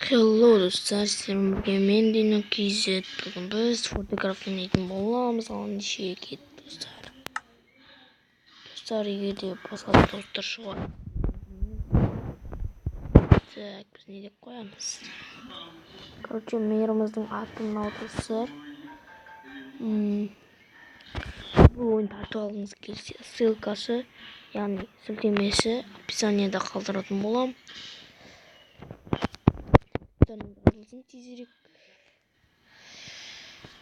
Hello dostlar, sizlerle bugün men Dino KZ. Bugün biz fotoğraf oynayalım bolamız. Onun işe git dostlar. Dostlar yedi basalım dostlar şu an. Tak biz ne de koyamız. Короче, meyerimizin adını al dostlar. Bu oyun tartı alınız kelсе ссылкасы, yani siltemesi описаниеда kaldırdım bolam. Tanıdığınızın tezirek.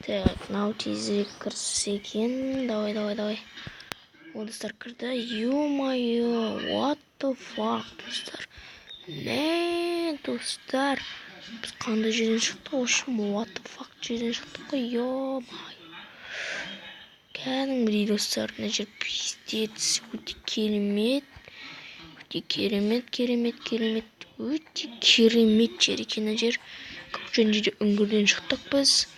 Так, мынау тезірек кірсе екен. Давай. О, достар кірді. Ё-моё, what the fuck, достар. Не, достар. Біз қандай жерден шықтық? Ошым, what the fuck жерден шықтық қой, ё-моё. Кәдімгідей достар, мына жер пиздец, өте керемет. Өте керемет жер екен мына жер. Короче, мына жерде үңгірден шықтық біз.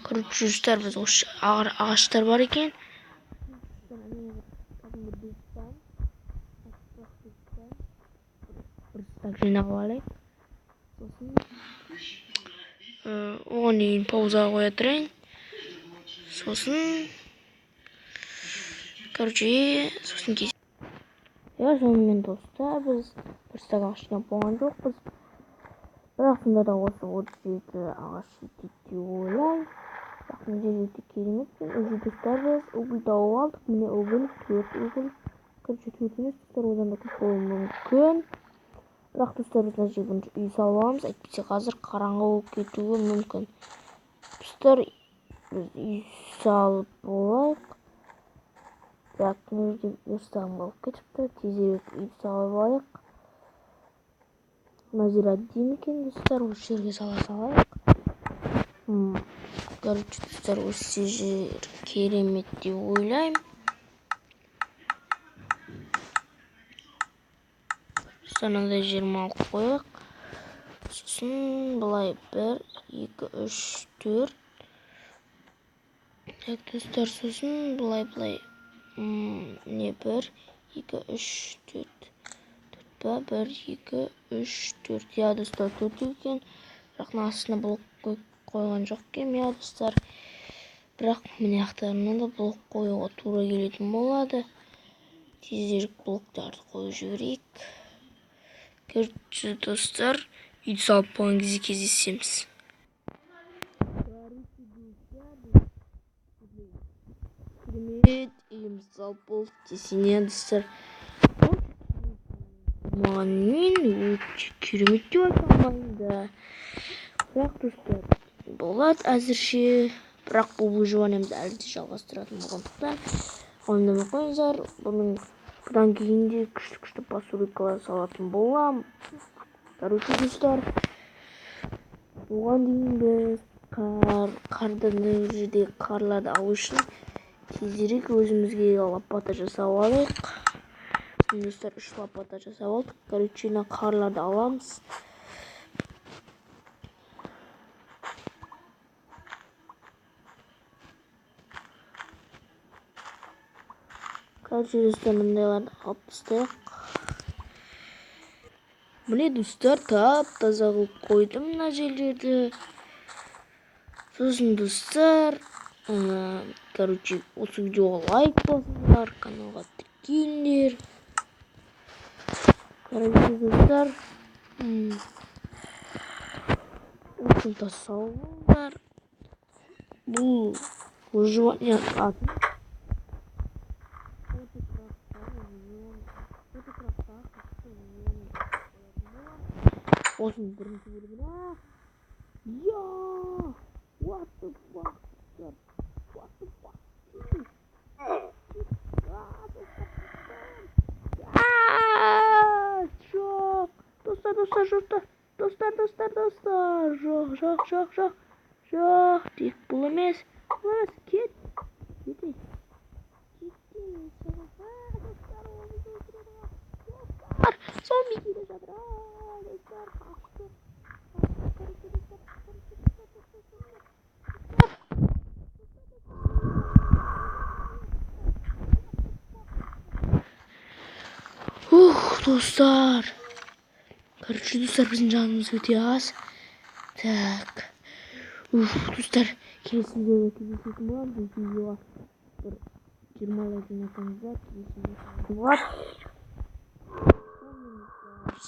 Короче, dostlar biz ağaçlar var iken жинап алайық. Оған дейін паузаға қоя тұрайын. Сосын кез. Сонымен достар, біз бір стак ағаш жинап болған жоқпыз. Бірақ сонда да осы 37 ағаш жетеді деп ойлаймын. Мына жер өте керемет екен. Уже достар біз уголь тауып алдық. Міне уголь, 4 уголь. Короче, 4 емес достар, одан да көп болуы мүмкін. Бірақ достар біз мына жерге үй салып аламыз. Әйтпесе қазір қараңғы болып кетуі мүмкін. Достар, біз үй салып болайық. Так, мына жерде верстағым қалып кетіпті. Тезірек үй салып алайық. Назира дейм екен достар, осы жерге сала салайық. Короче, достар, осы жер керемет деп ойлаймын. Мынандай жерін алып қояйық. Сосын былай 1, 2, 3, 4. Так, достар, сосын былай. Не 1, 2, 3, 4. 1, 2, 3, 4. Я достар 4 екен. Бірақ астына блок қойған жоқ екен, я достар. Бірақ міне ақтарына да блок қоюға тура келетін болады. Тезірек блоктарды қойып жіберейік. Короче, достар, үйді салып болған кезде кездесеміз. Керемет, үйіміз салып болды десене достар. Маған мен өте керемет деп айта алмаймын да. Бірақ достар, болады әзірше. Бірақ бұл выживаниемізді әлі де жалғастыратын болғандықтан ойламай қойыңыздар. Бұдан кейін де күшті постройкалар салатын болам. Короче, достар, оған дейін біз қардың жерде қарларды алу үшін тезірек өзімізге лопата жасап алайық. Достар, 3 лопата жасап алдық. Короче, қарларды аламыз. Короче, достар, мындайларды алып тастайық. Міне достар, тап-таза қылып қойдым мына жерлерді. Сосын достар, короче, осы видеоға лайк басыңдар, каналға тіркеліңдер. Короче, достар, осында сау болыңдар. Бұл выживание атын осының бірінші бөліміне. What the fuck? Жоқ. Достар. Жоқ. Тек бұл емес. Кет. Зомби келе жатыр. Достар, қашты. Достар. Короче, достар, біздің жанымыз өте аз. Так. Достар, келесі видеода кездесетін боламыз. Бұл видеоға бір 20 лайк жинасаңыздар, келесі видео болады.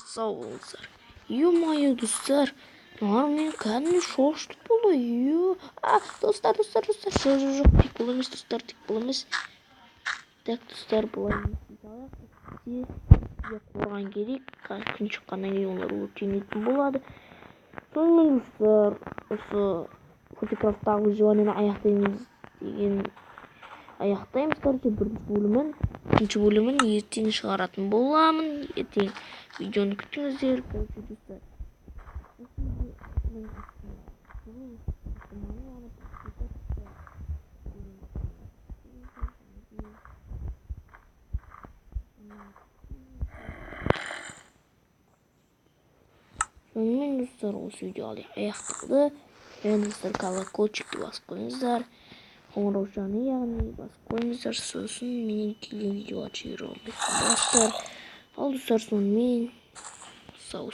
Сау болыңыздар. Ё-моё, достар. Мен кәдімгі шошытып болды. Достар. Жоқ, тек бұл емес, достар, тек бұл емес. Так, достар, бұлай емес. Сізге қорған керек. Күн шыққаннан кейін олар өртенетін болады. Сонымен, достар, осы Фотокрафттағы видеоны аяқтаймыз. Короче, бірінші бөлімін, екінші бөлімін ертең шығаратын боламын. Ертең видеоны күтіңіздер. Короче, достар. Сонымен, достар, осы видеоны аяқталды. Және достар, колокольчикті басып қойыңыздар. Қоңыраушаны яғни басып қойыңыздар. Сосын менен келген видеоға жібере аласыздар. Ал достар, сонымен сау.